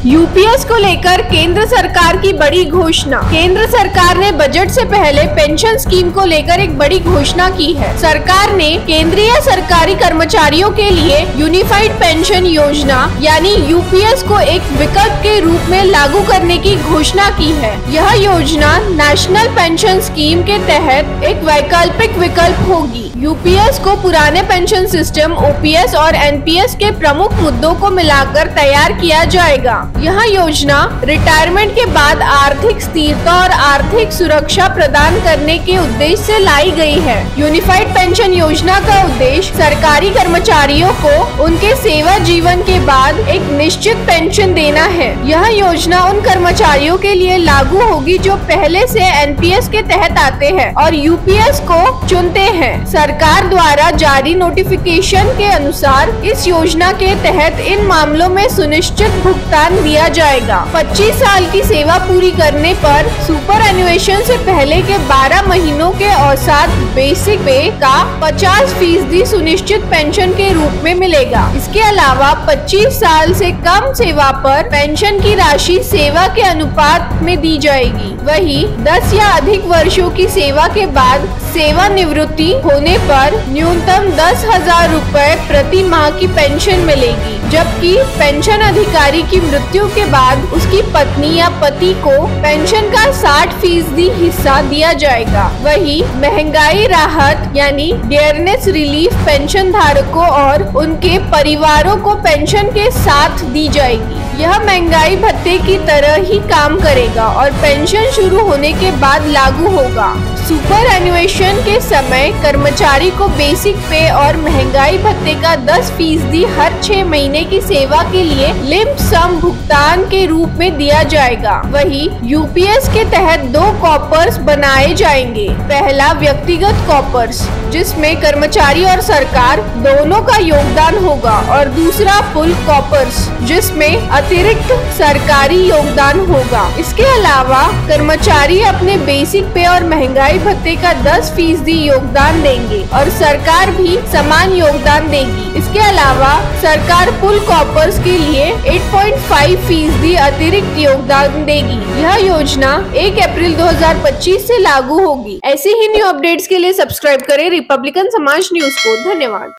UPS को लेकर केंद्र सरकार की बड़ी घोषणा। केंद्र सरकार ने बजट से पहले पेंशन स्कीम को लेकर एक बड़ी घोषणा की है। सरकार ने केंद्रीय सरकारी कर्मचारियों के लिए यूनिफाइड पेंशन योजना यानी यूपीएस को एक विकल्प के रूप में लागू करने की घोषणा की है। यह योजना नेशनल पेंशन स्कीम के तहत एक वैकल्पिक विकल्प होगी। यूपीएस को पुराने पेंशन सिस्टम ओपीएस और एनपीएस के प्रमुख मुद्दों को मिलाकर तैयार किया जाएगा। यह योजना रिटायरमेंट के बाद आर्थिक स्थिरता और आर्थिक सुरक्षा प्रदान करने के उद्देश्य से लाई गई है। यूनिफाइड पेंशन योजना का उद्देश्य सरकारी कर्मचारियों को उनके सेवा जीवन के बाद एक निश्चित पेंशन देना है। यह योजना उन कर्मचारियों के लिए लागू होगी जो पहले से एनपीएस के तहत आते हैं और यूपीएस को चुनते हैं। सरकार द्वारा जारी नोटिफिकेशन के अनुसार इस योजना के तहत इन मामलों में सुनिश्चित भुगतान दिया जाएगा। 25 साल की सेवा पूरी करने पर सुपर एनुएशन से पहले के 12 महीनों के औसत बेसिक पे का 50% सुनिश्चित पेंशन के रूप में मिलेगा। इसके अलावा 25 साल से कम सेवा पर पेंशन की राशि सेवा के अनुपात में दी जाएगी। वहीं 10 या अधिक वर्षों की सेवा के बाद सेवानिवृत्ति होने पर न्यूनतम 10,000 रुपए प्रति माह की पेंशन मिलेगी, जबकि पेंशन अधिकारी की मृत्यु के बाद उसकी पत्नी या पति को पेंशन का 60% हिस्सा दिया जाएगा। वहीं महंगाई राहत यानी डियरनेस रिलीफ पेंशन धारकों और उनके परिवारों को पेंशन के साथ दी जाएगी। यह महंगाई भत्ते की तरह ही काम करेगा और पेंशन शुरू होने के बाद लागू होगा। सुपर एनुएशन के समय कर्मचारी को बेसिक पे और महंगाई भत्ते का 10% हर 6 महीने की सेवा के लिए लिम्प सम भुगतान के रूप में दिया जाएगा। वहीं यूपीएस के तहत 2 कॉपर्स बनाए जाएंगे। पहला व्यक्तिगत कॉपर्स जिसमें कर्मचारी और सरकार दोनों का योगदान होगा और दूसरा पुल कॉपर्स जिसमें अतिरिक्त सरकारी योगदान होगा। इसके अलावा कर्मचारी अपने बेसिक पे और महंगाई भत्ते का 10% योगदान देंगे और सरकार भी समान योगदान देगी। इसके अलावा सरकार पुल कॉपर्स के लिए 8.5% अतिरिक्त योगदान देगी। यह योजना 1 अप्रैल 2025 से लागू होगी। ऐसे ही न्यू अपडेट्स के लिए सब्सक्राइब करें रिपब्लिकन समाज न्यूज को। धन्यवाद।